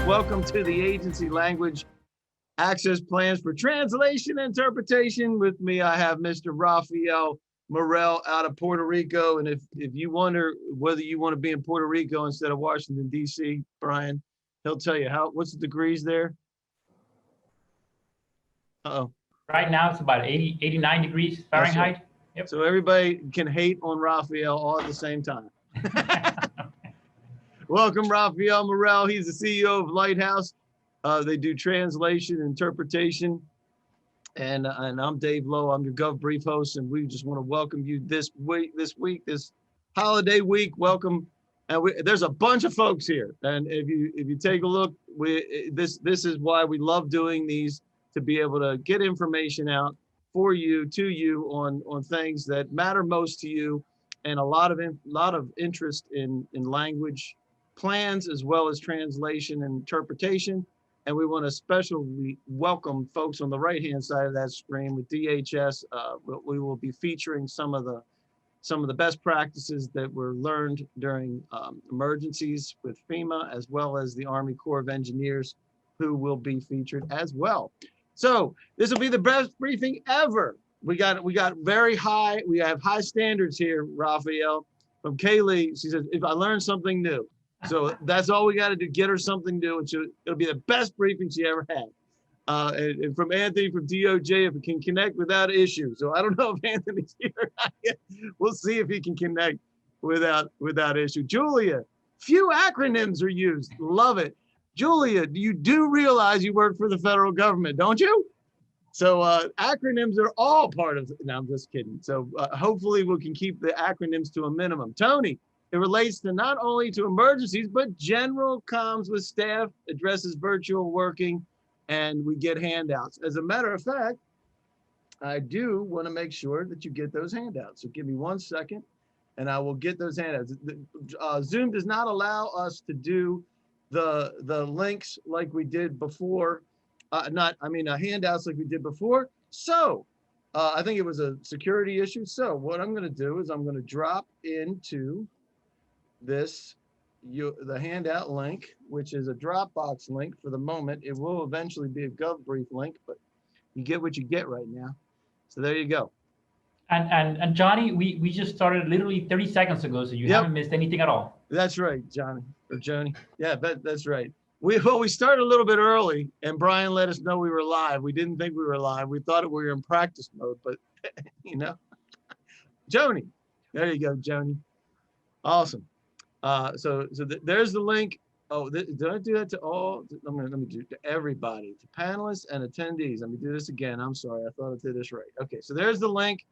Welcome to the agency language access plans for translation and interpretation. With me, I have Mr. Rafael Morel out of Puerto Rico. And if you wonder whether you want to be in Puerto Rico instead of Washington, D.C., Brian, he'll tell you what's the degrees there? Uh-oh. Right now, it's about 89 degrees Fahrenheit. Right. Yep. So everybody can hate on Rafael all at the same time. Welcome, Rafael Morel. He's the CEO of Lighthouse. They do translation, interpretation. And I'm Dave Lowe. I'm your Gov Brief host, and we just want to welcome you this holiday week. Welcome. And there's a bunch of folks here. And if you take a look, this is why we love doing these, to be able to get information out for you, to you, on things that matter most to you, and a lot of interest in language plans as well as translation and interpretation. And we want to especially welcome folks on the right-hand side of that screen with DHS. We will be featuring some of the best practices that were learned during emergencies with FEMA, as well as the Army Corps of Engineers, who will be featured as well. So this will be the best briefing ever. We have high standards here, Rafael. From Kaylee, she says, if I learn something new. So that's all we got to do, get her something new, and it'll be the best briefing she ever had. And from Anthony from DOJ, if it can connect without issue. So I don't know if Anthony's here. We'll see if he can connect without issue. Julia, few acronyms are used. Love it. Julia, you do realize you work for the federal government, don't you? So acronyms are all part of it. No, I'm just kidding. So hopefully we can keep the acronyms to a minimum. Tony, it relates to not only to emergencies, but general comms with staff, addresses virtual working, and we get handouts. As a matter of fact, I do want to make sure that you get those handouts. So give me 1 second and I will get those handouts. Zoom does not allow us to do the links like we did before, handouts like we did before. So I think it was a security issue. So what I'm going to do is I'm going to drop into the handout link, which is a Dropbox link for the moment. It will eventually be a GovBrief link, but you get what you get right now. So there you go. And Johnny, we just started literally 30 seconds ago, so you haven't missed anything at all. That's right, Johnny or Joni. Yeah, that's right. We started a little bit early, and Brian let us know we were live. We didn't think we were live. We thought we were in practice mode, but Joni. There you go, Joni. Awesome. There's the link. Oh, did I do that to all? Let me do it to everybody, to panelists and attendees. Let me do this again. I'm sorry. I thought I did this right. Okay, so there's the link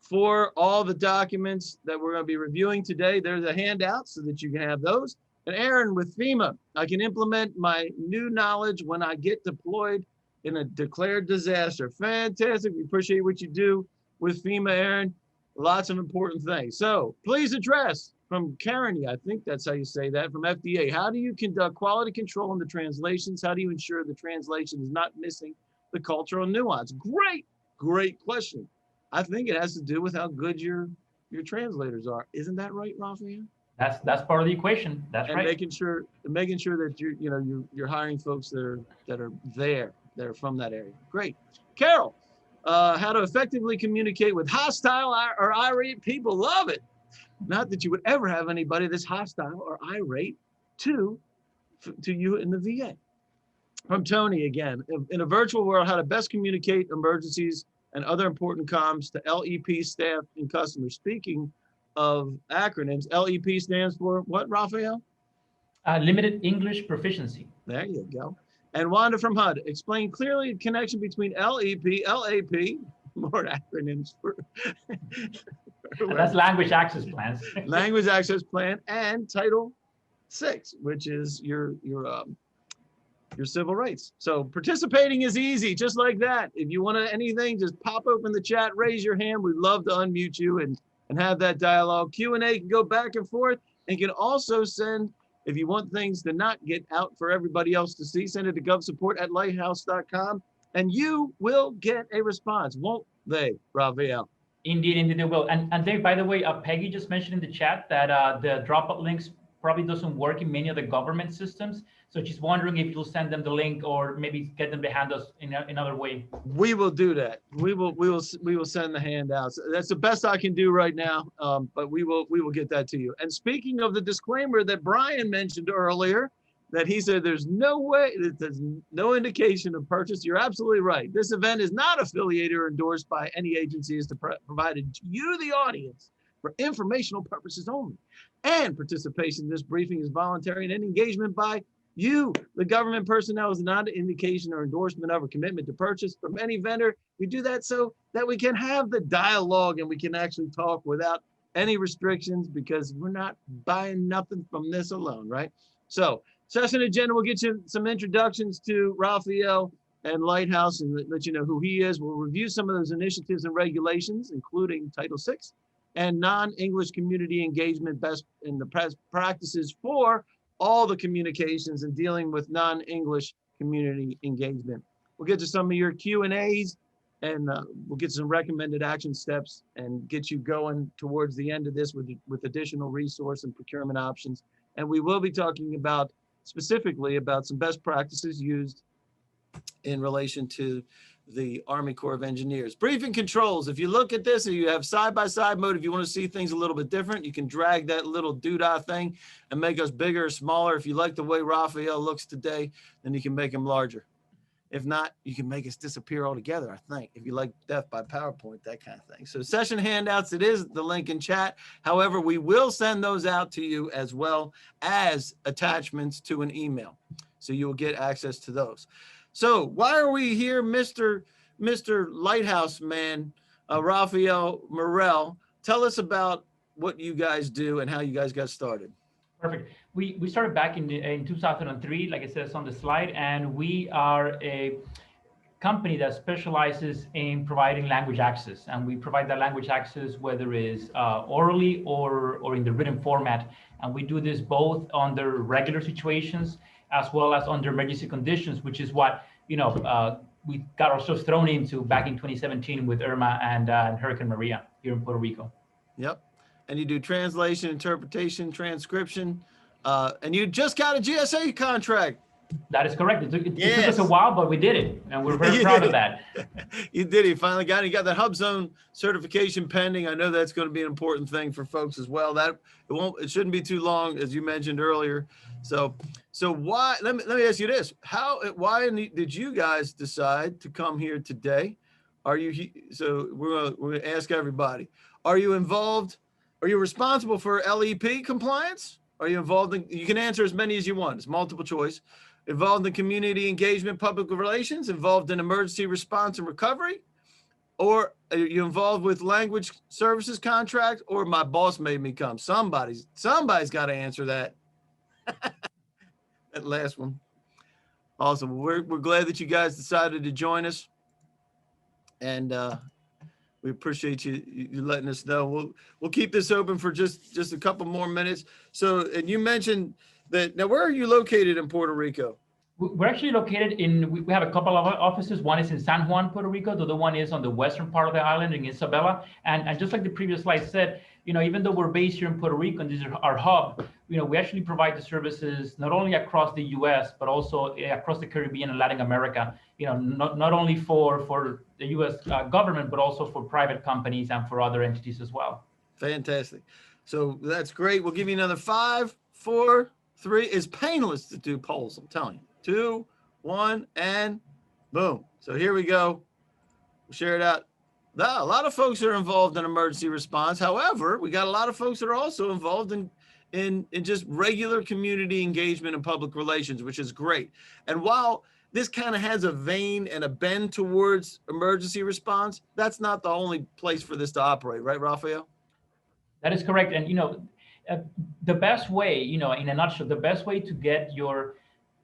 for all the documents that we're going to be reviewing today. There's a handout so that you can have those. And Aaron, with FEMA, I can implement my new knowledge when I get deployed in a declared disaster. Fantastic. We appreciate what you do with FEMA, Aaron. Lots of important things. So please address from Karen, I think that's how you say that, from FDA. How do you conduct quality control in the translations? How do you ensure the translation is not missing the cultural nuance? Great question. I think it has to do with how good your translators are. Isn't that right, Rafael? That's part of the equation. That's right. Making sure that you're hiring folks that are from that area. Great. Carol, how to effectively communicate with hostile or irate people. Love it. Not that you would ever have anybody that's hostile or irate to you in the VA. From Tony again, in a virtual world, how to best communicate emergencies and other important comms to LEP staff and customers. Speaking of acronyms, LEP stands for what, Rafael? Limited English Proficiency. There you go. And Wanda from HUD, explain clearly the connection between LEP, LAP, more acronyms for that's language access plans. Language access plan, and Title VI, which is your civil rights. So participating is easy, just like that. If you want anything, just pop open the chat, raise your hand. We'd love to unmute you and have that dialogue. Q&A can go back and forth, and can also send, if you want things to not get out for everybody else to see, send it to govsupport@lighthouse.com, and you will get a response, won't they, Rafael? Indeed they will. And Dave, by the way, Peggy just mentioned in the chat that the Dropbox links probably doesn't work in many of the government systems. So she's wondering if you'll send them the link or maybe get them to hand us in another way. We will do that. We will send the handouts. That's the best I can do right now. But we will get that to you. And speaking of the disclaimer that Brian mentioned earlier, that he said there's no way, there's no indication of purchase. You're absolutely right. This event is not affiliated or endorsed by any agencies to provided to you, the audience, for informational purposes only. And participation in this briefing is voluntary, and any engagement by you, the government personnel, is not an indication or endorsement of a commitment to purchase from any vendor. We do that so that we can have the dialogue and we can actually talk without any restrictions, because we're not buying nothing from this alone, right? So, session agenda, we'll get you some introductions to Raphael and Lighthouse and let you know who he is. We'll review some of those initiatives and regulations, including Title VI and non-English community engagement best in the practices for all the communications and dealing with non-English community engagement. We'll get to some of your Q&As, and we'll get some recommended action steps and get you going towards the end of this with additional resource and procurement options. And we will be talking about specifically about some best practices used in relation to the Army Corps of Engineers. Briefing controls. If you look at this and you have side-by-side mode, if you want to see things a little bit different, you can drag that little doodah thing and make us bigger or smaller. If you like the way Raphael looks today, then you can make him larger. If not, you can make us disappear altogether, I think, if you like death by PowerPoint, that kind of thing. So session handouts, it is the link in chat. However, we will send those out to you as well as attachments to an email. So you will get access to those. So why are we here, Mr. Lighthouse man, Raphael Morel? Tell us about what you guys do and how you guys got started. Perfect. We started back in 2003, like it says on the slide, and we are a company that specializes in providing language access. And we provide that language access whether it's orally or in the written format. And we do this both under regular situations as well as under emergency conditions, which is what we got ourselves thrown into back in 2017 with Irma and Hurricane Maria here in Puerto Rico. Yep. And you do translation, interpretation, transcription, and you just got a GSA contract. That is correct. It took us a while, but we did it, and we're very proud of that. You did it. You finally got it. You got that Hub Zone certification pending. I know that's going to be an important thing for folks as well. That it shouldn't be too long, as you mentioned earlier. So why? Let me ask you this: why did you guys decide to come here today? So we're gonna ask everybody: are you involved? Are you responsible for LEP compliance? Are you involved in? You can answer as many as you want. It's multiple choice. Involved in community engagement, public relations, involved in emergency response and recovery, or are you involved with language services contract, or my boss made me come? Somebody's got to answer that. That last one. Awesome. We're glad that you guys decided to join us, and we appreciate you letting us know. We'll keep this open for just a couple more minutes. So, and you mentioned that now, where are you located in Puerto Rico? We're actually located we have a couple of offices. One is in San Juan, Puerto Rico. The other one is on the western part of the island in Isabela. And just like the previous slide said, even though we're based here in Puerto Rico and this is our hub, we actually provide the services not only across the U.S., but also across the Caribbean and Latin America, not only for the U.S. government, but also for private companies and for other entities as well. Fantastic. So that's great. We'll give you another 5, 4, 3. It's painless to do polls, I'm telling you. 2, 1, and boom. So here we go. We'll share it out. A lot of folks are involved in emergency response. However, we got a lot of folks that are also involved in just regular community engagement and public relations, which is great. And while this kind of has a vein and a bend towards emergency response, that's not the only place for this to operate, right, Raphael? That is correct. And, the best way, in a nutshell, the best way to get your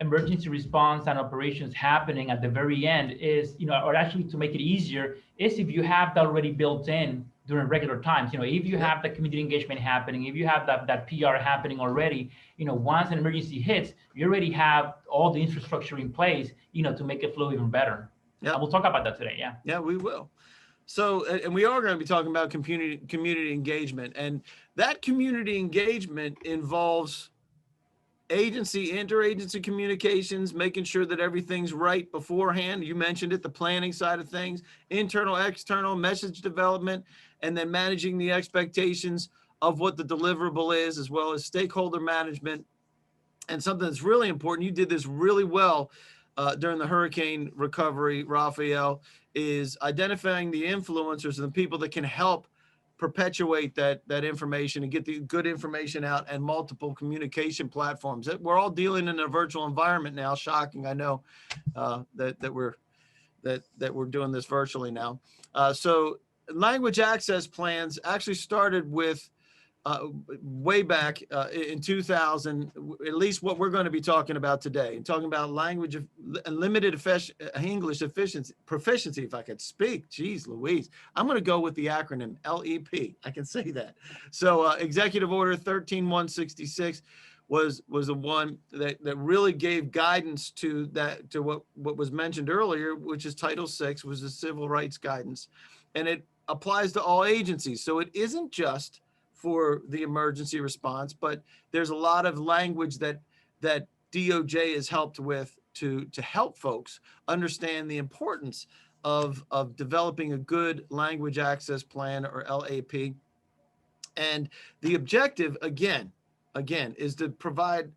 emergency response and operations happening at the very end is, or actually to make it easier, is if you have that already built in during regular times. If you have the community engagement happening, if you have that PR happening already, once an emergency hits, you already have all the infrastructure in place, to make it flow even better. Yeah, we'll talk about that today. Yeah. Yeah, we will. So, and we are going to be talking about community engagement, and that community engagement involves agency, interagency communications, making sure that everything's right beforehand. You mentioned it, the planning side of things, internal, external, message development, and then managing the expectations of what the deliverable is, as well as stakeholder management. And something that's really important, you did this really well during the hurricane recovery, Raphael, is identifying the influencers and the people that can help perpetuate that information and get the good information out, and multiple communication platforms. We're all dealing in a virtual environment now. Shocking, I know, that we're doing this virtually now. So language access plans actually started with way back in 2000, at least what we're going to be talking about today, and talking about language of limited English proficiency, if I could speak. Geez Louise, I'm going to go with the acronym LEP. I can say that. So Executive Order 13166 was the one that really gave guidance to what was mentioned earlier, which is Title VI, was the civil rights guidance, and it applies to all agencies. So it isn't just for the emergency response, but there's a lot of language that DOJ has helped with to help folks understand the importance of developing a good language access plan, or LAP. And the objective, again, is to provide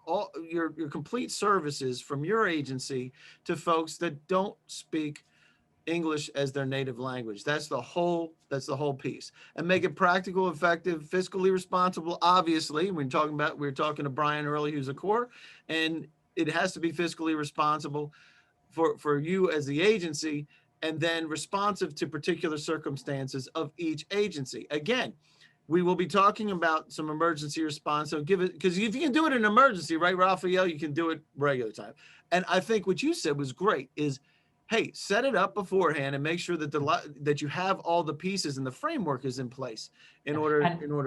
all your complete services from your agency to folks that don't speak English as their native language. That's the whole piece. And make it practical, effective, fiscally responsible. Obviously, we were talking to Brian earlier, who's a core, and it has to be fiscally responsible for you as the agency, and then responsive to particular circumstances of each agency. Again, we will be talking about some emergency response. So give it, because if you can do it in emergency, right, Raphael, you can do it regular time. And I think what you said was great, is, hey, set it up beforehand and make sure that that you have all the pieces and the framework is in place in order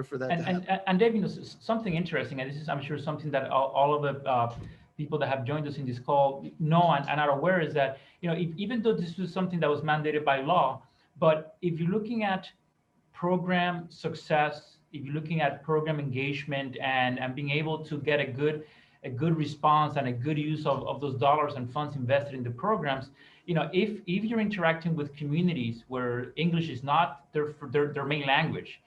for that to happen. And Dave, something interesting, and this is, I'm sure, something that all of the people that have joined us in this call know and are aware, is that, even though this was something that was mandated by law, but if you're looking at program success, if you're looking at program engagement and being able to get a good response and a good use of those dollars and funds invested in the programs, if you're interacting with communities where English is not their main language,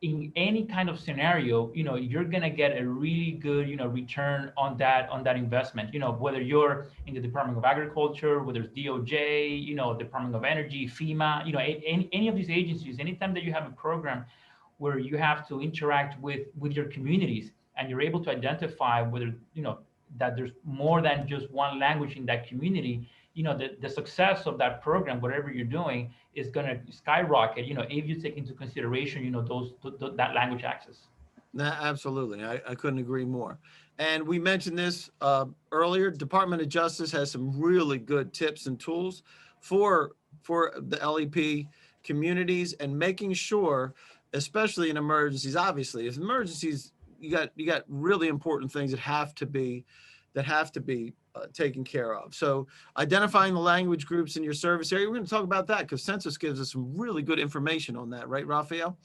in any kind of scenario, you're gonna get a really good, return on that investment. Whether you're in the Department of Agriculture, whether it's DOJ, Department of Energy, FEMA, any of these agencies, anytime that you have a program where you have to interact with your communities, and you're able to identify whether, that there's more than just one language in that community, the success of that program, whatever you're doing, is going to skyrocket, if you take into consideration, that language access. Absolutely. I couldn't agree more. And we mentioned this earlier. Department of Justice has some really good tips and tools for the LEP communities, and making sure, especially in emergencies, obviously, if emergencies, you got really important things that have to be taken care of. So identifying the language groups in your service area, we're going to talk about that, because Census gives us some really good information on that, right, Raphael?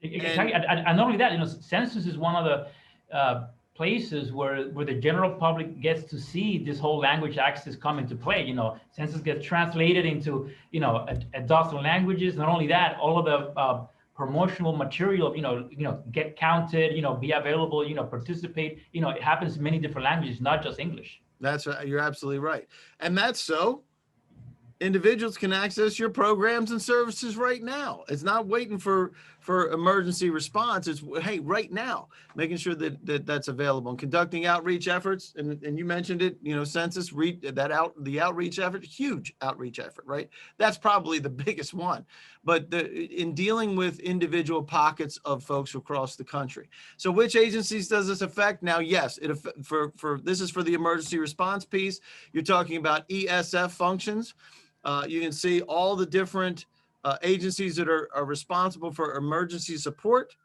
And not only that, Census is one of the places where the general public gets to see this whole language access come into play. Census gets translated into a dozen languages. Not only that, all of the promotional material, get counted, be available, participate. It happens in many different languages, not just English. That's right. You're absolutely right. And that's so individuals can access your programs and services right now. It's not waiting for emergency response. It's, hey, right now, making sure that's available, and conducting outreach efforts. And you mentioned it, Census, the outreach effort, huge outreach effort, right? That's probably the biggest one. But in dealing with individual pockets of folks across the country. So which agencies does this affect? Now, yes, this is for the emergency response piece. You're talking about ESF functions. You can see all the different agencies that are responsible for emergency support.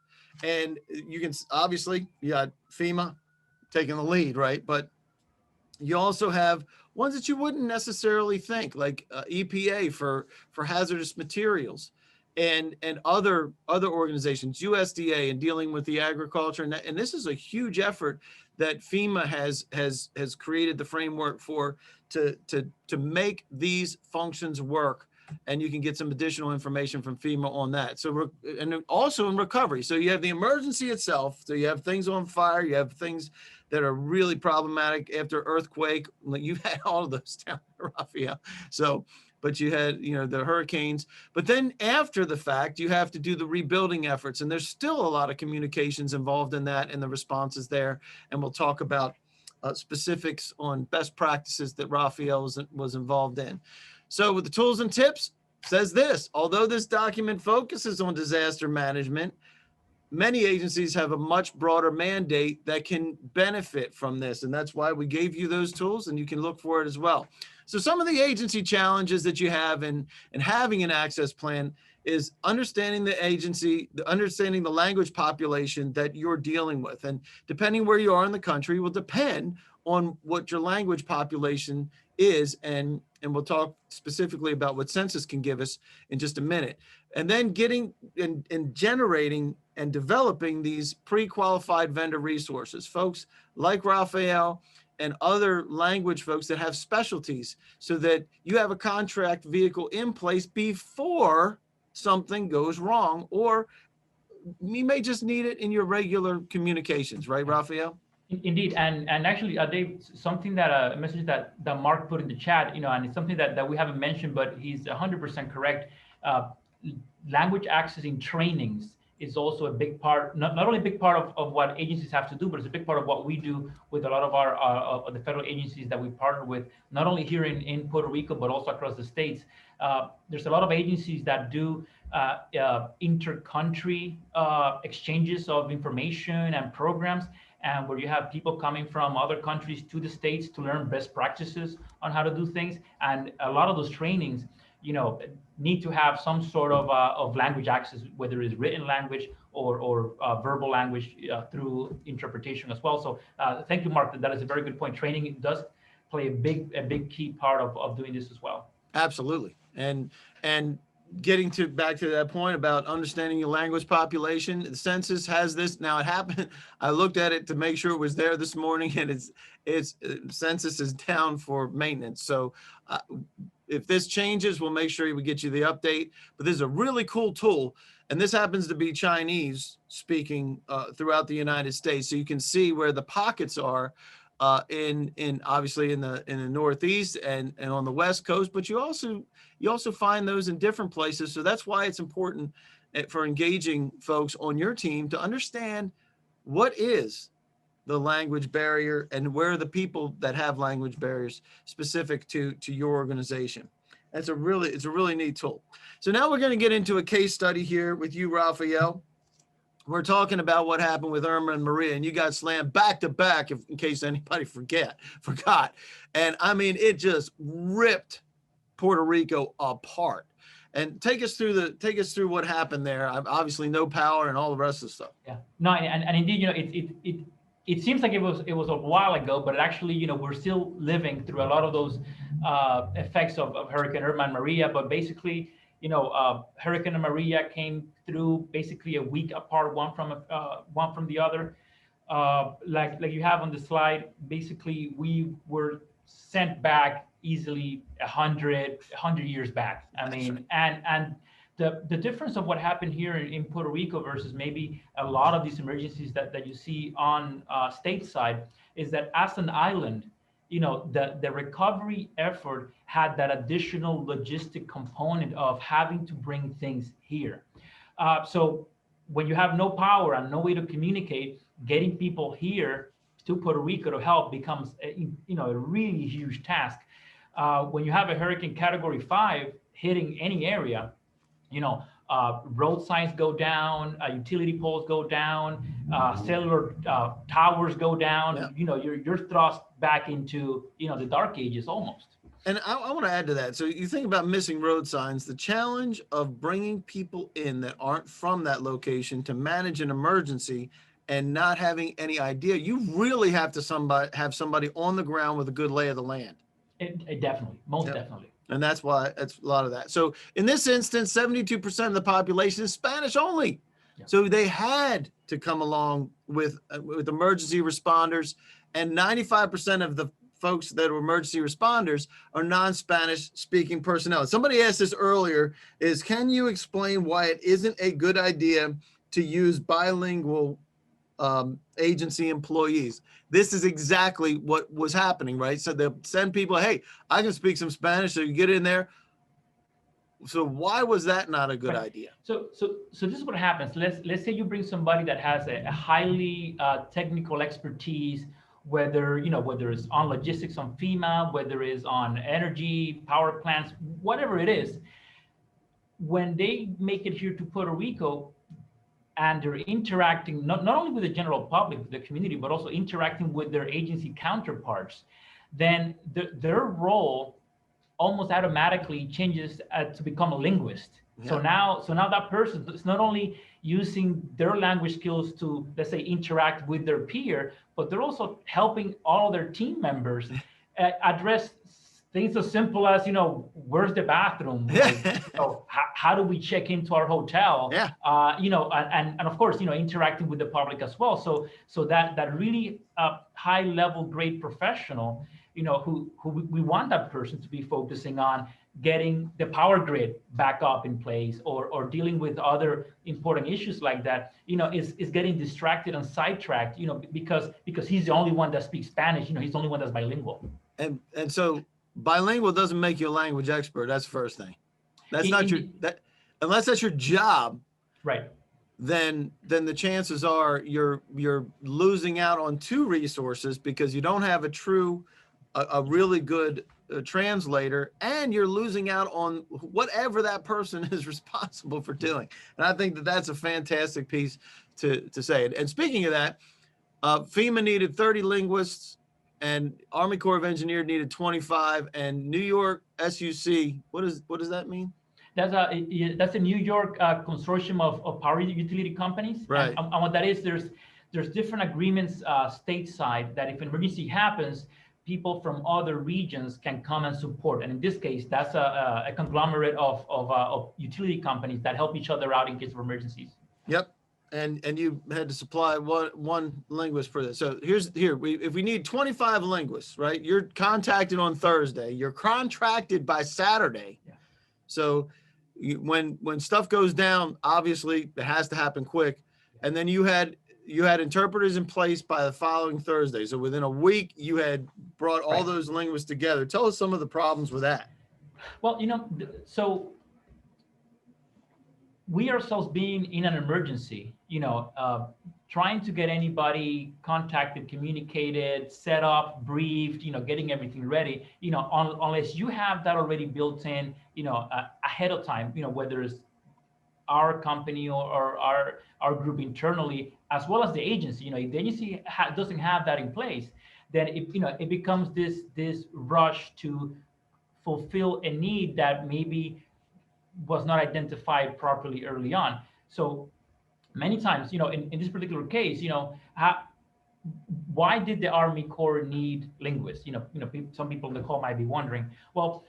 And you can, obviously, you got FEMA taking the lead, right? But you also have ones that you wouldn't necessarily think, like EPA for hazardous materials, and other organizations, USDA, and dealing with the agriculture, and this is a huge effort that FEMA has created the framework for to make these functions work. And you can get some additional information from FEMA on that. So, and also in recovery. So you have the emergency itself. So you have things on fire. You have things that are really problematic after earthquake. Like you've had all of those down there, Raphael. So, but you had, the hurricanes. But then after the fact, you have to do the rebuilding efforts. And there's still a lot of communications involved in that and the responses there. And we'll talk about specifics on best practices that Raphael was involved in. So with the tools and tips, says this: although this document focuses on disaster management, many agencies have a much broader mandate that can benefit from this. And that's why we gave you those tools, and you can look for it as well. So some of the agency challenges that you have in having an access plan is understanding the agency, understanding the language population that you're dealing with. And depending where you are in the country will depend on what your language population is. And we'll talk specifically about what census can give us in just a minute. And then getting and generating and developing these pre-qualified vendor resources, folks like Raphael and other language folks that have specialties, so that you have a contract vehicle in place before something goes wrong, or you may just need it in your regular communications, right, Raphael? Indeed, and actually, Dave, something that a message that Mark put in the chat, and it's something that we haven't mentioned, but he's 100% correct. Language accessing trainings is also a big part, not only a big part of what agencies have to do, but it's a big part of what we do with a lot of our the federal agencies that we partner with, not only here in Puerto Rico, but also across the states. There's a lot of agencies that do inter-country exchanges of information and programs, and where you have people coming from other countries to the States to learn best practices on how to do things. And a lot of those trainings, need to have some sort of language access, whether it's written language or verbal language through interpretation as well. So thank you, Mark. That is a very good point. Training does play a big key part of doing this as well. Absolutely. And getting back to that point about understanding your language population, the census has this. Now it happened, I looked at it to make sure it was there this morning, and it's census is down for maintenance. So if this changes, we'll make sure we get you the update. But this is a really cool tool, and this happens to be Chinese speaking throughout the United States. So you can see where the pockets are in obviously in the Northeast and on the West Coast, but you also find those in different places. So that's why it's important for engaging folks on your team to understand what is the language barrier and where are the people that have language barriers specific to your organization. It's a really neat tool. So now we're going to get into a case study here with you, Raphael. We're talking about what happened with Irma and Maria, and you got slammed back to back, in case anybody forgot. And I mean, it just ripped Puerto Rico apart. And take us through what happened there. Obviously, no power and all the rest of the stuff. Yeah, no, and indeed, it seems like it was a while ago, but actually, we're still living through a lot of those effects of Hurricane Irma and Maria. But basically, Hurricane Maria came through basically a week apart, one from the other. Like you have on the slide, basically we were sent back easily 100 years back. I mean, right. and the difference of what happened here in Puerto Rico versus maybe a lot of these emergencies that you see on stateside is that as an island, the recovery effort had that additional logistic component of having to bring things here. So when you have no power and no way to communicate, getting people here to Puerto Rico to help becomes a really huge task. When you have a hurricane category 5 hitting any area, road signs go down, utility poles go down, cellular towers go down. Yeah. You're thrust back into the dark ages almost. And I want to add to that. So you think about missing road signs, the challenge of bringing people in that aren't from that location to manage an emergency and not having any idea. You really have to have somebody on the ground with a good lay of the land. Definitely, most definitely. And that's why it's a lot of that. So in this instance, 72% of the population is Spanish only. Yeah. So they had to come along with emergency responders, and 95% of the folks that are emergency responders are non-Spanish speaking personnel. Somebody asked this earlier, is can you explain why it isn't a good idea to use bilingual agency employees? This is exactly what was happening, right? So they'll send people, hey, I can speak some Spanish, so you get in there. So why was that not a good idea? So this is what happens. Let's say you bring somebody that has a highly technical expertise, whether it's on logistics on FEMA, whether it's on energy, power plants, whatever it is. When they make it here to Puerto Rico, and they're interacting not only with the general public, the community, but also interacting with their agency counterparts, then their role almost automatically changes to become a linguist. Yeah. So now that person is not only using their language skills to, let's say, interact with their peer, but they're also helping all of their team members address things as simple as, where's the bathroom? How do we check into our hotel? Yeah. And of course, interacting with the public as well. So that really high level, great professional, who we want that person to be focusing on getting the power grid back up in place, or dealing with other important issues like that, is getting distracted and sidetracked, because he's the only one that speaks Spanish, he's the only one that's bilingual. And so bilingual doesn't make you a language expert. That's the first thing. That's unless that's your job, right? Then the chances are you're losing out on two resources, because you don't have a really good translator, and you're losing out on whatever that person is responsible for doing. And I think that's a fantastic piece to say. And speaking of that, FEMA needed 30 linguists, and Army Corps of Engineers needed 25, and New York SUC, what does that mean? That's a New York consortium of power utility companies. Right. And what that is, there's different agreements stateside that if an emergency happens, people from other regions can come and support. And in this case, that's a conglomerate of utility companies that help each other out in case of emergencies. Yep. And you had to supply one linguist for this. So if we need 25 linguists, right? You're contacted on Thursday. You're contracted by Saturday. Yeah. So when stuff goes down, obviously it has to happen quick. And then you had interpreters in place by the following Thursday. So within a week, you had brought all those linguists together. Tell us some of the problems with that. Well, so we ourselves being in an emergency, trying to get anybody contacted, communicated, set up, briefed, getting everything ready, unless you have that already built in, ahead of time, whether it's our company or our group internally, as well as the agency, if the agency doesn't have that in place, then it becomes this rush to fulfill a need that maybe was not identified properly early on. So many times, in this particular case, why did the Army Corps need linguists? Some people on the call might be wondering. Well,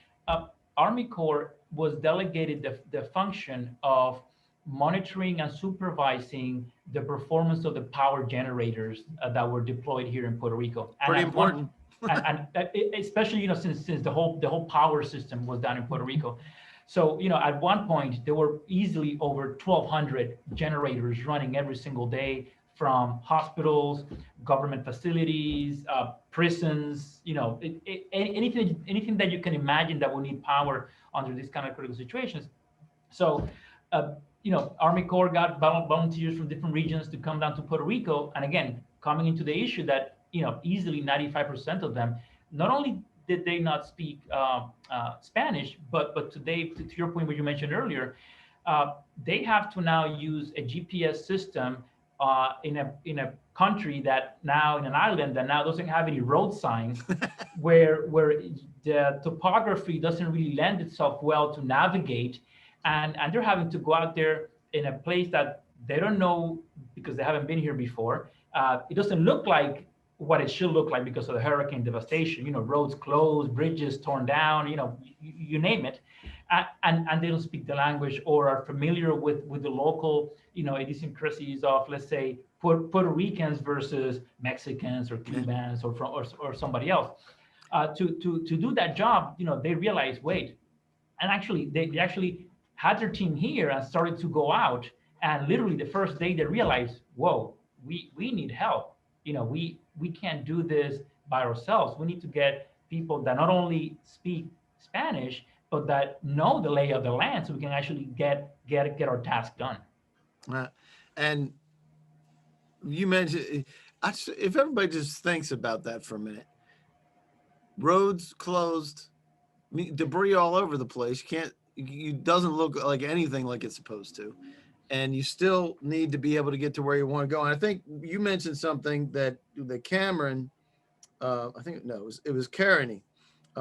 Army Corps was delegated the function of monitoring and supervising the performance of the power generators that were deployed here in Puerto Rico. And pretty important. and especially, since the whole power system was down in Puerto Rico. So, at one point, there were easily over 1,200 generators running every single day from hospitals, government facilities, prisons, anything that you can imagine that will need power under these kind of critical situations. So, Army Corps got volunteers from different regions to come down to Puerto Rico. And again, coming into the issue that, easily 95% of them, not only did they not speak Spanish, but today, to your point, what you mentioned earlier, they have to now use a GPS system in a country that now, in an island that now doesn't have any road signs, where the topography doesn't really lend itself well to navigate, and they're having to go out there in a place that they don't know because they haven't been here before. It doesn't look like what it should look like because of the hurricane devastation, roads closed, bridges torn down, you name it. And they don't speak the language or are familiar with the local, idiosyncrasies of, let's say, Puerto Ricans versus Mexicans or Cubans or somebody else. To do that job, they realize, wait, and actually they actually had their team here and started to go out. And literally the first day they realized, whoa, we need help. We can't do this by ourselves. We need to get people that not only speak Spanish, but that know the lay of the land, so we can actually get our task done. And you mentioned, if everybody just thinks about that for a minute, roads closed, debris all over the place. It doesn't look like anything like it's supposed to. And you still need to be able to get to where you want to go. And I think you mentioned something that Cameron, it was Carney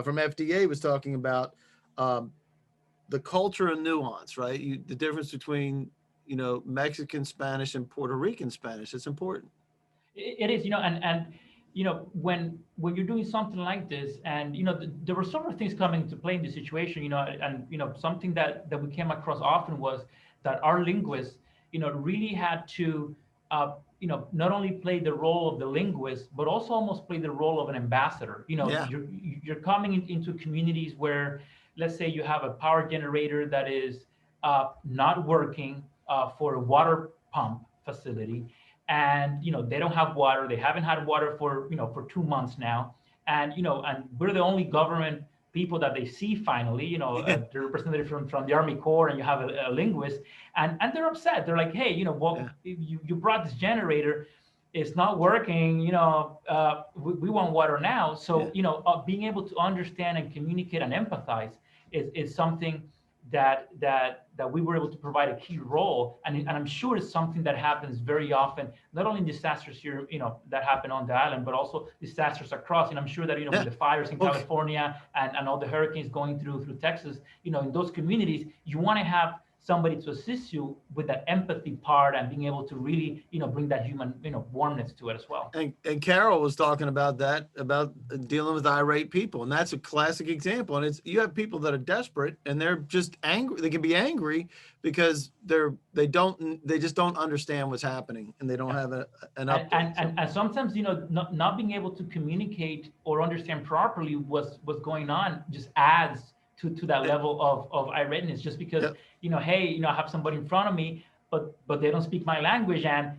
from FDA was talking about, the culture and nuance, right? The difference between, Mexican Spanish and Puerto Rican Spanish. It's important. It is, and when you're doing something like this, and there were several things coming into play in the situation, and something that we came across often was that our linguists, really had to, not only play the role of the linguist, but also almost play the role of an ambassador. You're coming into communities where, let's say, you have a power generator that is not working for a water pump facility, and they don't have water. They haven't had water for 2 months now, and and we're the only government people that they see finally, the representative from the Army Corps, and you have a linguist, and they're upset. They're like, hey, you brought this generator, it's not working, we want water now. So, being able to understand and communicate and empathize is something that we were able to provide a key role. And I'm sure it's something that happens very often, not only in disasters here, that happen on the island, but also disasters across. And I'm sure that, with the fires in California and all the hurricanes going through Texas, in those communities, you want to have somebody to assist you with that empathy part and being able to really, bring that human, warmness to it as well. And Carol was talking about that, about dealing with irate people. And that's a classic example. And you have people that are desperate and they're just angry. They can be angry because they just don't understand what's happening and they don't have an update. And sometimes, not being able to communicate or understand properly what's going on just adds to that level of irateness, just because, hey, I have somebody in front of me, but they don't speak my language, and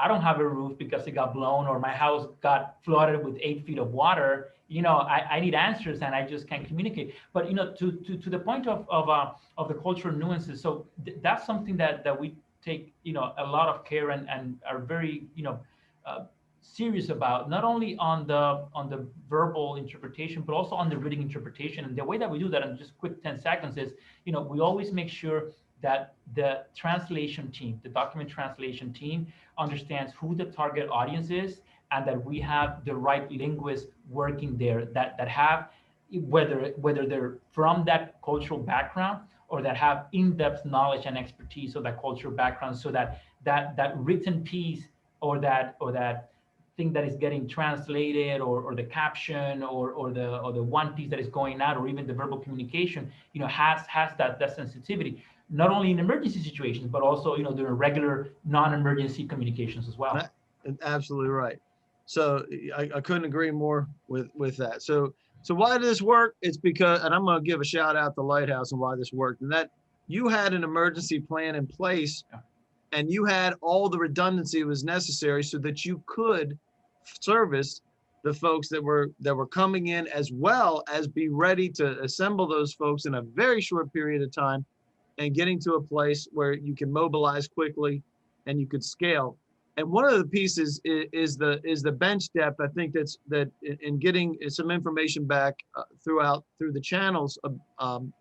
I don't have a roof because it got blown, or my house got flooded with 8 feet of water. I need answers and I just can't communicate. But, to the point of the cultural nuances. So that's something that we take, a lot of care and are very, serious about, not only on the verbal interpretation, but also on the written interpretation. And the way that we do that, in just quick 10 seconds, is, we always make sure that the translation team, the document translation team, understands who the target audience is, and that we have the right linguists working there that have, whether they're from that cultural background or that have in-depth knowledge and expertise of that cultural background, so that written piece or that thing that is getting translated, or the caption, or the one piece that is going out, or even the verbal communication, has that sensitivity, not only in emergency situations, but also, during regular non-emergency communications as well. Absolutely right. So I couldn't agree more with that. So why did this work? It's because, and I'm going to give a shout out to Lighthouse and why this worked, and that you had an emergency plan in place. Yeah. And you had all the redundancy that was necessary so that you could service the folks that were coming in, as well as be ready to assemble those folks in a very short period of time, and getting to a place where you can mobilize quickly and you could scale. And one of the pieces is the bench depth. I think that in getting some information back through the channels on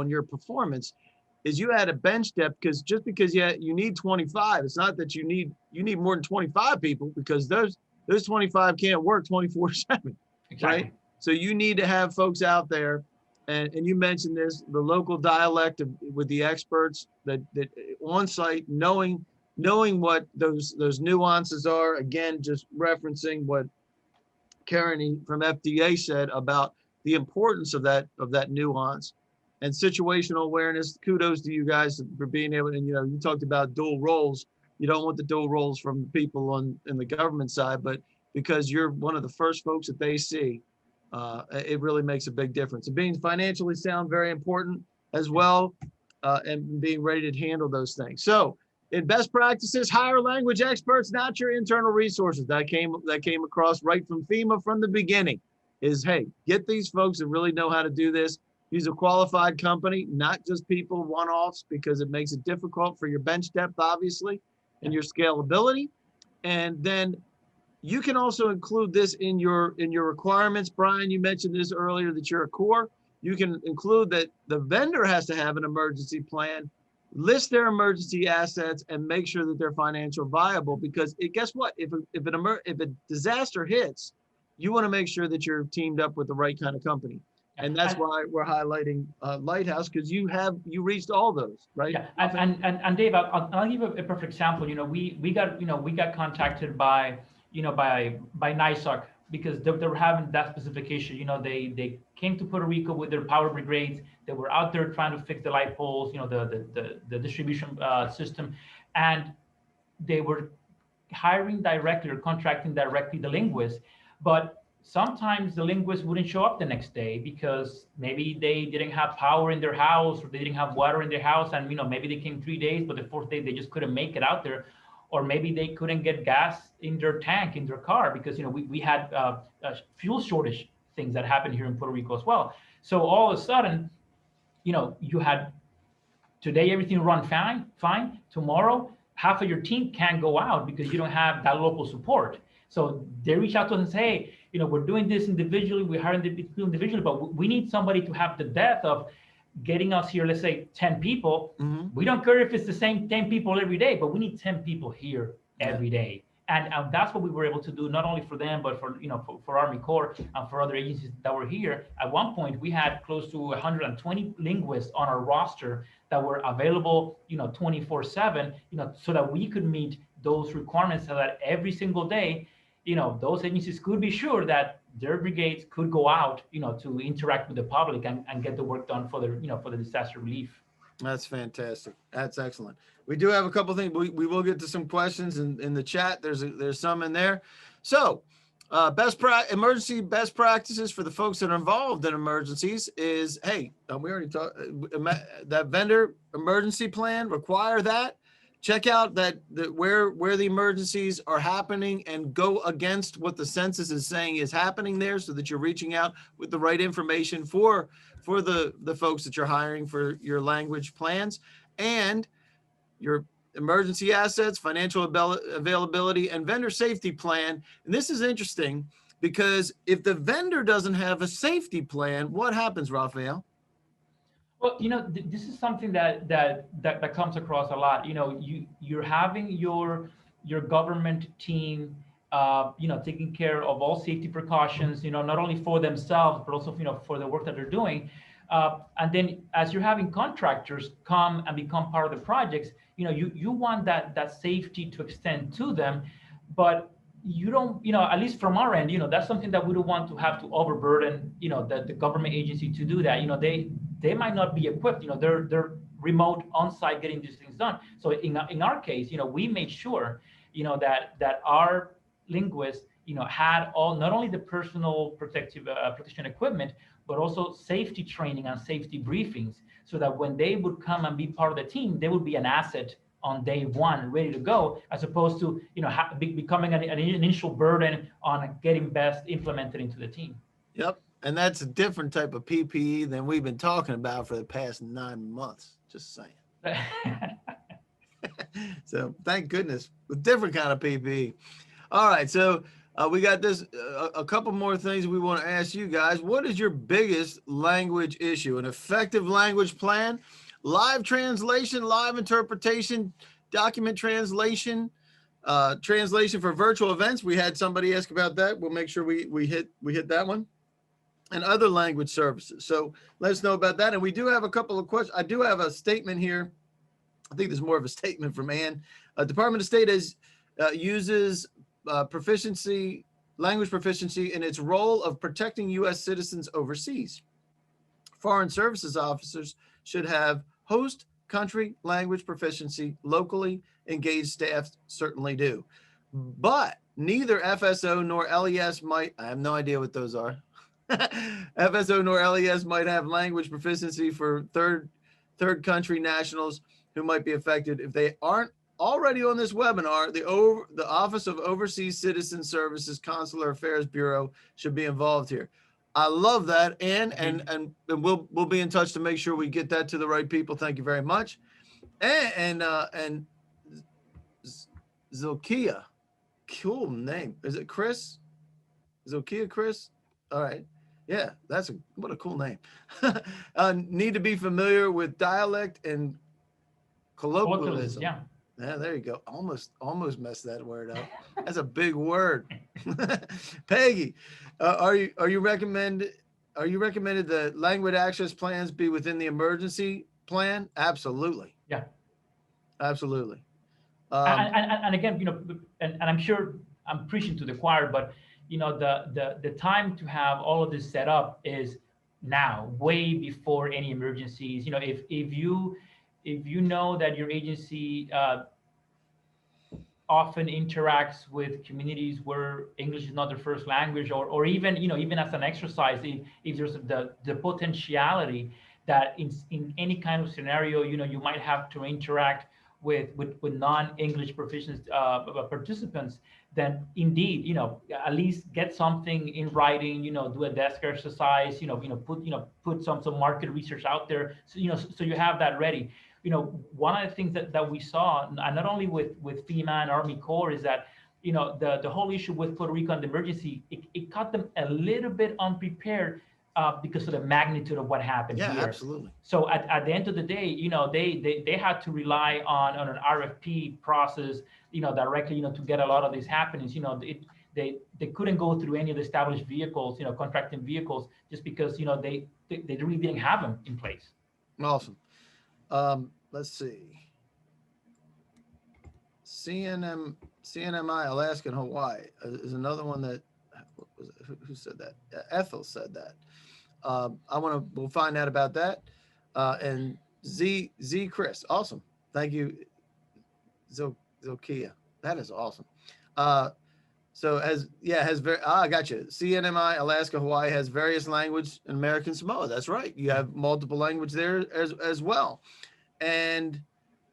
your performance, is you had a bench depth, because just because you need 25, it's not that you need more than 25 people, because those 25 can't work 24/7, exactly. Right? So you need to have folks out there, and you mentioned this, the local dialect with the experts that on site, knowing knowing what those nuances are, again, just referencing what Karen from FDA said about the importance of that nuance and situational awareness. Kudos to you guys for being able to, and you talked about dual roles. You don't want the dual roles from people in the government side, but because you're one of the first folks that they see, it really makes a big difference. And being financially sound, very important as well, and being ready to handle those things. So in best practices, hire language experts, not your internal resources. That came across right from FEMA from the beginning is, hey, get these folks that really know how to do this. Use a qualified company, not just people one-offs, because it makes it difficult for your bench depth, obviously, and your scalability. And then you can also include this in your requirements. Brian, you mentioned this earlier that you're a core. You can include that the vendor has to have an emergency plan, list their emergency assets, and make sure that they're financial viable. Because guess what? If a disaster hits, you want to make sure that you're teamed up with the right kind of company. And that's why we're highlighting Lighthouse, because you reached all those, right? Yeah, and Dave, I'll give a perfect example. We got contacted by NISOC because they were having that specific issue. They came to Puerto Rico with their power brigades. They were out there trying to fix the light poles, the distribution system, and they were hiring directly or contracting directly the linguist, but sometimes the linguist wouldn't show up the next day because maybe they didn't have power in their house or they didn't have water in their house, and maybe they came 3 days, but the fourth day they just couldn't make it out there, or maybe they couldn't get gas in their tank in their car because we had fuel shortage things that happened here in Puerto Rico as well. So all of a sudden, you had today everything run fine. Tomorrow, half of your team can't go out because you don't have that local support. So they reach out to us and say, hey, we're doing this individually, we're hiring the people individually, but we need somebody to have the depth of getting us here, let's say 10 people. Mm-hmm. We don't care if it's the same 10 people every day, but we need 10 people here every day. And that's what we were able to do, not only for them, but for Army Corps and for other agencies that were here. At one point, we had close to 120 linguists on our roster that were available, 24/7, so that we could meet those requirements, so that every single day, those agencies could be sure that their brigades could go out, to interact with the public and get the work done for the disaster relief. That's fantastic. That's excellent. We do have a couple of things. We will get to some questions in the chat. There's some in there. So emergency best practices for the folks that are involved in emergencies is, hey, we already talked, that vendor emergency plan, require that. Check out where the emergencies are happening and go against what the census is saying is happening there, so that you're reaching out with the right information for the folks that you're hiring for your language plans, and your emergency assets, financial availability, and vendor safety plan. And this is interesting because if the vendor doesn't have a safety plan, what happens, Rafael? Well, this is something that comes across a lot. You're having your government team, taking care of all safety precautions, not only for themselves, but also, for the work that they're doing. And then as you're having contractors come and become part of the projects, you want that safety to extend to them, but you don't, at least from our end, that's something that we don't want to have to overburden, the government agency to do that. They might not be equipped, they're remote on-site getting these things done. So in our case, we made sure, that our linguists, had all, not only the personal protection equipment, but also safety training and safety briefings, so that when they would come and be part of the team, they would be an asset on day one, ready to go, as opposed to, becoming an initial burden on getting best implemented into the team. Yep. And that's a different type of PPE than we've been talking about for the past 9 months, just saying. So thank goodness, a different kind of PPE. All right. So we got this, a couple more things we want to ask you guys. What is your biggest language issue? An effective language plan, live translation, live interpretation, document translation, translation for virtual events. We had somebody ask about that. We'll make sure we hit that one. And other language services. So let us know about that. And we do have a couple of questions. I do have a statement here. I think there's more of a statement from Ann. Department of State uses language proficiency in its role of protecting U.S. citizens overseas. Foreign services officers should have host country language proficiency. Locally engaged staff certainly do. But neither FSO nor LES might, I have no idea what those are. FSO nor LES might have language proficiency for third country nationals who might be affected. If they aren't already on this webinar, the Office of Overseas Citizen Services Consular Affairs Bureau should be involved here. I love that, and we'll be in touch to make sure we get that to the right people. Thank you very much. And Zilkia, cool name. Is it Chris? Zilkia Chris? All right. Yeah, what a cool name. Need to be familiar with dialect and colloquialism. Yeah. Yeah, there you go. Almost messed that word up. That's a big word. Peggy, are you recommended the language access plans be within the emergency plan? Absolutely. Yeah. Absolutely. And again, and I'm sure I'm preaching to the choir, but the time to have all of this set up is now, way before any emergencies. If you know that your agency often interacts with communities where English is not their first language, or even even as an exercise, if there's the potentiality that in any kind of scenario you might have to interact with non-English proficient participants, then indeed at least get something in writing, do a desk exercise, put some market research out there, so you have that ready. One of the things that we saw, and not only with FEMA and Army Corps, is that the whole issue with Puerto Rico and the emergency, it caught them a little bit unprepared because of the magnitude of what happened here. Yeah, absolutely. So at the end of the day, they had to rely on an RFP process, directly, to get a lot of these happenings. They couldn't go through any of the established vehicles, contracting vehicles, just because they really didn't have them in place. Awesome. Let's see. CNMI, Alaska and Hawaii is another one that, who said that? Ethel said that. We'll find out about that. And Z Chris, awesome. Thank you, Zokia. That is awesome. I got you. CNMI, Alaska, Hawaii has various language in American Samoa. That's right. You have multiple language there as well. And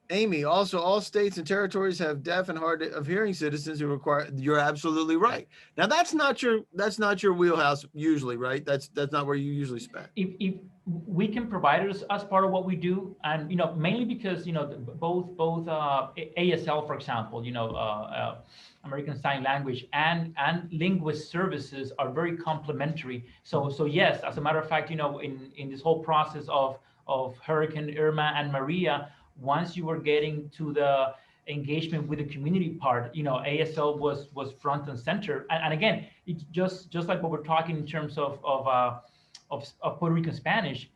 Amy, also all states and territories have deaf and hard of hearing citizens who require. You're absolutely right. Now that's not your wheelhouse usually, right? That's not where you usually spend. If we can provide it as part of what we do, and mainly because both ASL, for example, American Sign Language and linguist services are very complementary. So yes, as a matter of fact, in this whole process of Hurricane Irma and Maria, once you were getting to the engagement with the community part, ASL was front and center. And again, it's just like what we're talking in terms of Puerto Rican Spanish.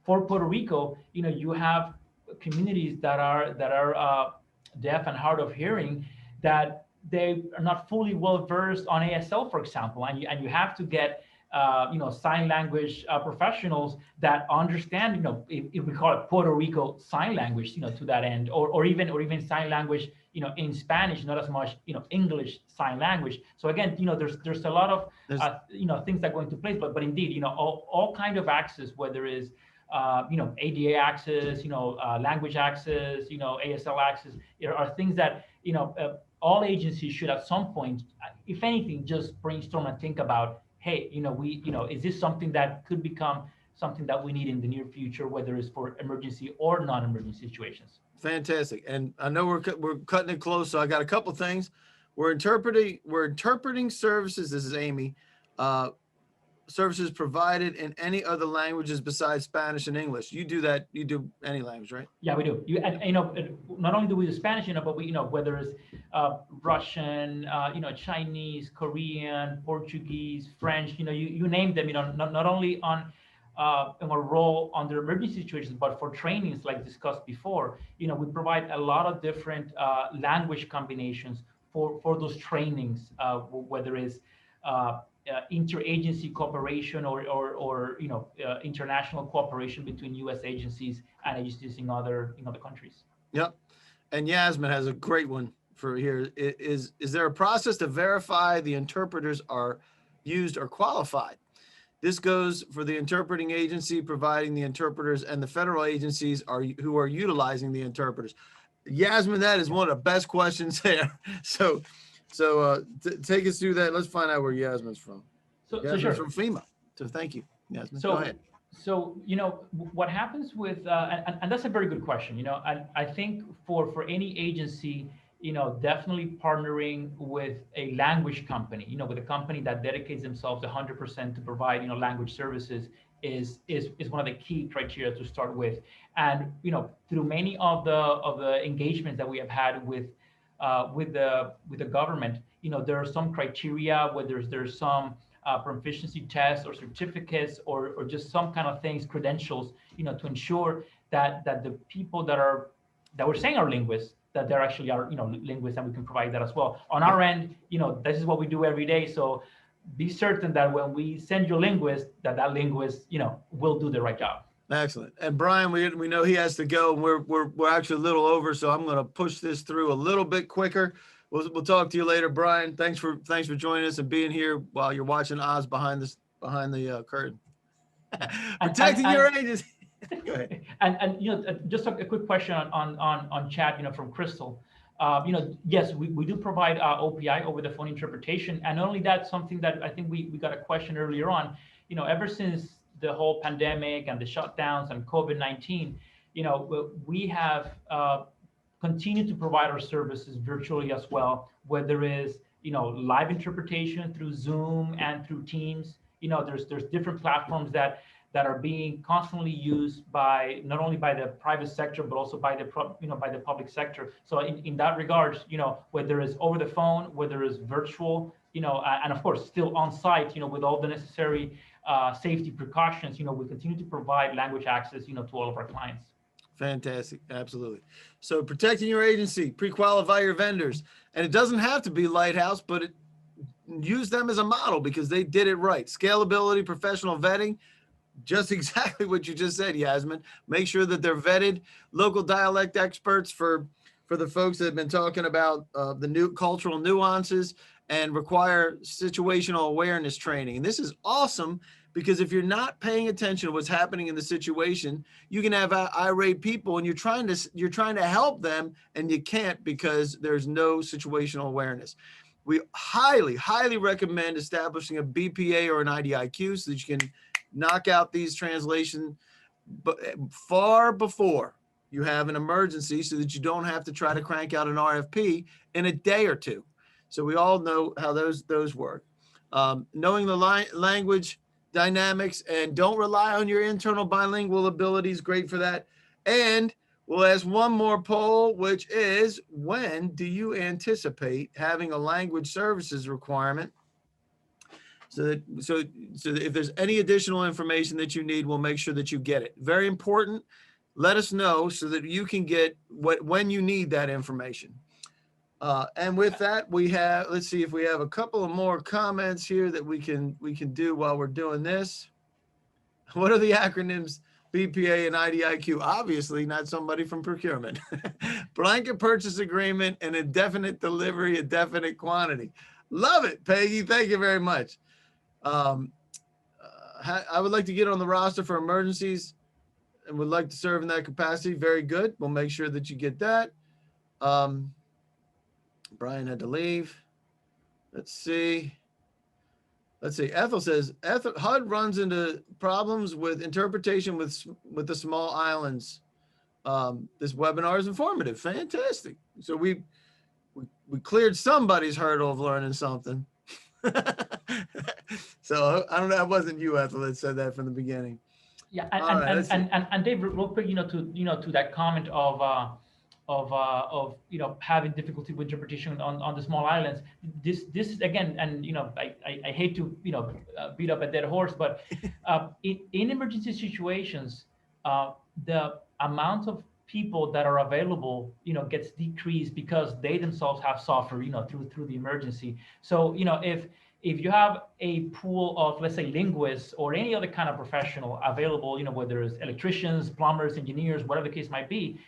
For Puerto Rico, you have communities that are deaf and hard of hearing, that they are not fully well versed on ASL, for example, and you have to get sign language professionals that understand, if we call it Puerto Rico Sign Language, to that end, or even sign language, in Spanish, not as much, English Sign Language. So again, there's a lot of things that go into place, but indeed, all kind of access, whether it's ADA access, language access, ASL access, are things that all agencies should at some point, if anything, just brainstorm and think about. Hey, is this something that could become something that we need in the near future, whether it's for emergency or non-emergency situations? Fantastic. And I know we're cutting it close, so I got a couple things. We're interpreting services. This is Amy. Services provided in any other languages besides Spanish and English. You do that. You do any language, right? Yeah, we do. Not only do we do Spanish, but we, whether it's Russian, Chinese, Korean, Portuguese, French, you name them. Not only on in our role under emergency situations, but for trainings like discussed before, we provide a lot of different language combinations for those trainings, whether it's interagency cooperation or international cooperation between U.S. agencies and agencies in other countries. Yep. And Yasmin has a great one for here. Is there a process to verify the interpreters are used or qualified? This goes for the interpreting agency providing the interpreters and the federal agencies who are utilizing the interpreters. Yasmin, that is one of the best questions there. So take us through that. Let's find out where Yasmin's from. Yasmin's sure. from FEMA. So thank you, Yasmin. So, go ahead. So, what happens with, and that's a very good question, and I think for any agency, definitely partnering with a language company, with a company that dedicates themselves 100% to provide, language services is one of the key criteria to start with. And, through many of the engagements that we have had with the government, there are some criteria, whether there's some proficiency tests or certificates or just some kind of things, credentials, to ensure that the people that we're saying are linguists, that they're actually are, linguists, and we can provide that as well. On our end, this is what we do every day. So be certain that when we send you a linguist, that linguist, will do the right job. Excellent. And Brian, we know he has to go, and we're actually a little over, so I'm going to push this through a little bit quicker. We'll talk to you later, Brian. Thanks for joining us and being here while you're watching Oz behind the curtain. Protecting your agency. Go ahead. And just a quick question on chat, from Crystal. Yes, we do provide OPI, over the phone interpretation, and not only that, something that I think we got a question earlier on. Ever since the whole pandemic and the shutdowns and COVID-19, we have continue to provide our services virtually as well, whether it's live interpretation through Zoom and through Teams. There's different platforms that are being constantly used by not only by the private sector but also by the public sector. So in that regards, whether it's over the phone, whether it's virtual, and of course still on site, with all the necessary safety precautions, we continue to provide language access, to all of our clients. Fantastic. Absolutely. So protecting your agency, pre-qualify your vendors. And it doesn't have to be Lighthouse, but use them as a model because they did it right. Scalability, professional vetting, just exactly what you just said, Yasmin. Make sure that they're vetted. Local dialect experts for the folks that have been talking about the new cultural nuances, and require situational awareness training. And this is awesome because if you're not paying attention to what's happening in the situation, you can have irate people and you're trying to help them and you can't because there's no situational awareness. We highly, highly recommend establishing a BPA or an IDIQ so that you can knock out these translations far before you have an emergency so that you don't have to try to crank out an RFP in a day or two. So we all know how those work. Knowing the language dynamics, and don't rely on your internal bilingual abilities. Great for that. And we'll ask one more poll, which is, when do you anticipate having a language services requirement? So that if there's any additional information that you need, we'll make sure that you get it. Very important. Let us know so that you can get when you need that information. And with that, let's see if we have a couple of more comments here that we can do while we're doing this. What are the acronyms BPA and IDIQ? Obviously not somebody from procurement. Blanket purchase agreement and indefinite delivery, indefinite quantity. Love it, Peggy. Thank you very much. I would like to get on the roster for emergencies and would like to serve in that capacity. Very good. We'll make sure that you get that. Brian had to leave. Let's see. Ethel says, HUD runs into problems with interpretation with the small islands. This webinar is informative. Fantastic. So we cleared somebody's hurdle of learning something. So I don't know. That wasn't you, Ethel, that said that from the beginning. Yeah, and Dave, real quick, to that comment of having difficulty with interpretation on the small islands. This is again, and I hate to beat up a dead horse, but in emergency situations, the amount of people that are available gets decreased because they themselves have suffered through the emergency. So if you have a pool of, let's say, linguists or any other kind of professional available, whether it's electricians, plumbers, engineers, whatever the case might be,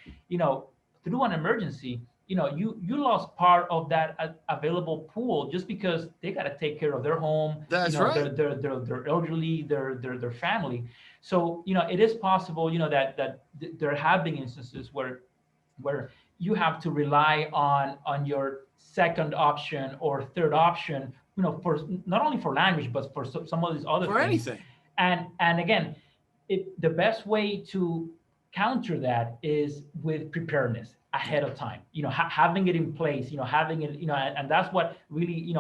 through an emergency, you lost part of that available pool just because they got to take care of their home, That's right. their elderly, their family. So it is possible, that there have been instances where you have to rely on your second option or third option, for not only for language but for some of these other For things. anything. And again, the best way to counter that is with preparedness ahead of time. Having it in place. Having it. And that's what really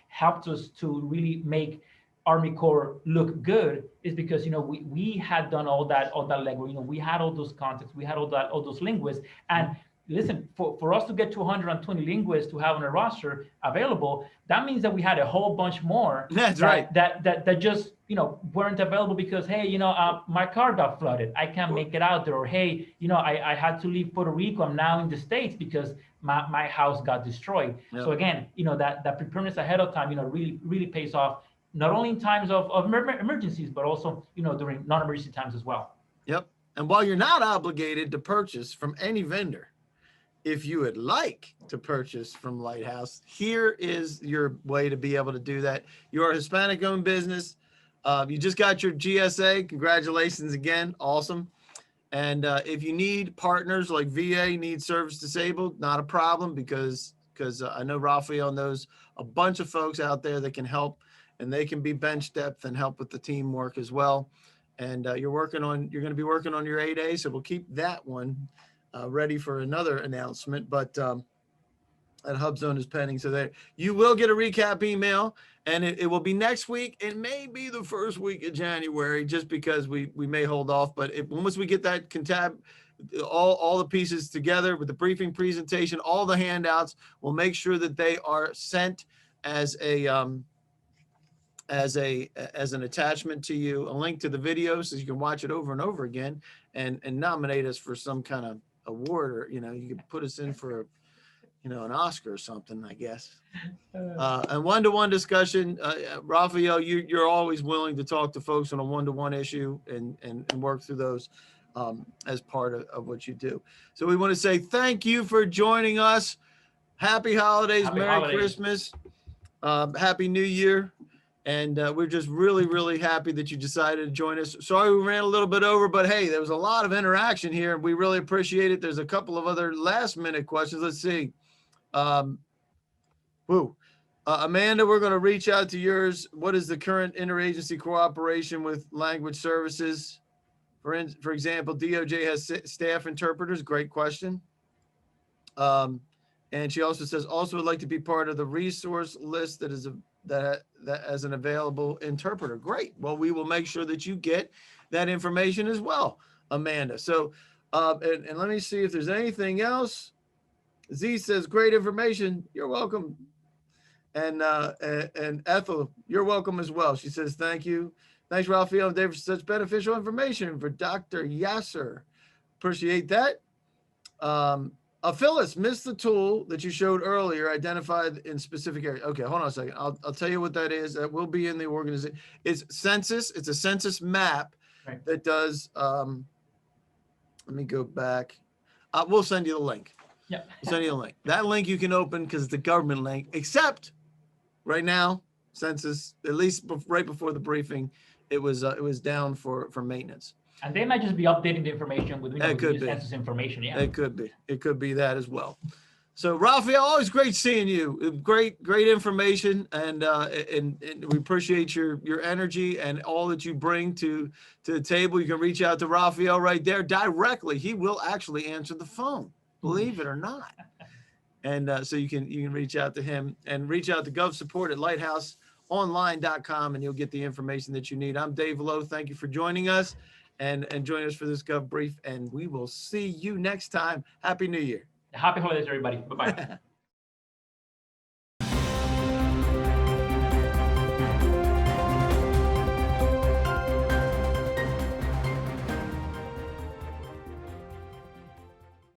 helped us to really make Army Corps look good, is because we had done all that legwork. We had all those contacts, we had all those linguists. And listen, for us to get to 120 linguists to have on a roster available, that means that we had a whole bunch more. That's right. That just weren't available because, hey, my car got flooded, I can't make it out there. Or hey, I had to leave Puerto Rico, I'm now in the States because my house got destroyed. Yep. So again, that preparedness ahead of time really pays off, not only in times of emergencies, but also during non-emergency times as well. Yep. And while you're not obligated to purchase from any vendor, if you would like to purchase from Lighthouse, here is your way to be able to do that. You're a Hispanic-owned business. You just got your GSA. Congratulations again. Awesome. And if you need partners like VA, need service disabled, not a problem, because I know Rafael knows a bunch of folks out there that can help, and they can be bench depth and help with the teamwork as well. And you're going to be working on your 8A, so we'll keep that one ready for another announcement. But that HubZone is pending, so there you will get a recap email, and it will be next week. It may be the first week of January, just because we may hold off. But once we get that all the pieces together with the briefing presentation, all the handouts, we'll make sure that they are sent as an attachment to you, a link to the video, so you can watch it over and over again, and nominate us for some kind of award, or you could put us in for an Oscar or something, I guess. And one-to-one discussion, Rafael, you're always willing to talk to folks on a one-to-one issue and work through those as part of what you do. So we want to say thank you for joining us. Happy holidays, Merry Christmas, Happy New Year. And we're just really, really happy that you decided to join us. Sorry we ran a little bit over, but hey, there was a lot of interaction here. We really appreciate it. There's a couple of other last-minute questions. Let's see. Amanda, we're going to reach out to yours. What is the current interagency cooperation with language services? For example, DOJ has staff interpreters. Great question. And she also says, also would like to be part of the resource list that is that as an available interpreter. Great. Well, we will make sure that you get that information as well, Amanda. So, and let me see if there's anything else. Z says, great information. You're welcome. And Ethel, you're welcome as well. She says, thank you. Thanks, Rafael and Dave, for such beneficial information for Dr. Yasser. Appreciate that. Phyllis, missed the tool that you showed earlier, identified in specific areas. Okay, hold on a second. I'll tell you what that is. That will be in the organization. It's census. It's a census map that does. Let me go back. We'll send you the link. Yeah. We'll send you the link. That link you can open because it's the government link, except right now, census, at least right before the briefing, it was down for maintenance. And they might just be updating the information with census information. Yeah, it could be. It could be that as well. So, Rafael, always great seeing you. Great information, and we appreciate your energy and all that you bring to the table. You can reach out to Rafael right there directly. He will actually answer the phone, believe it or not. And so you can reach out to him and reach out to GovSupport at lighthouseonline.com, and you'll get the information that you need. I'm Dave Lowe. Thank you for joining us. And join us for this Gov Brief, and we will see you next time. Happy New Year. Happy holidays, everybody. Bye-bye.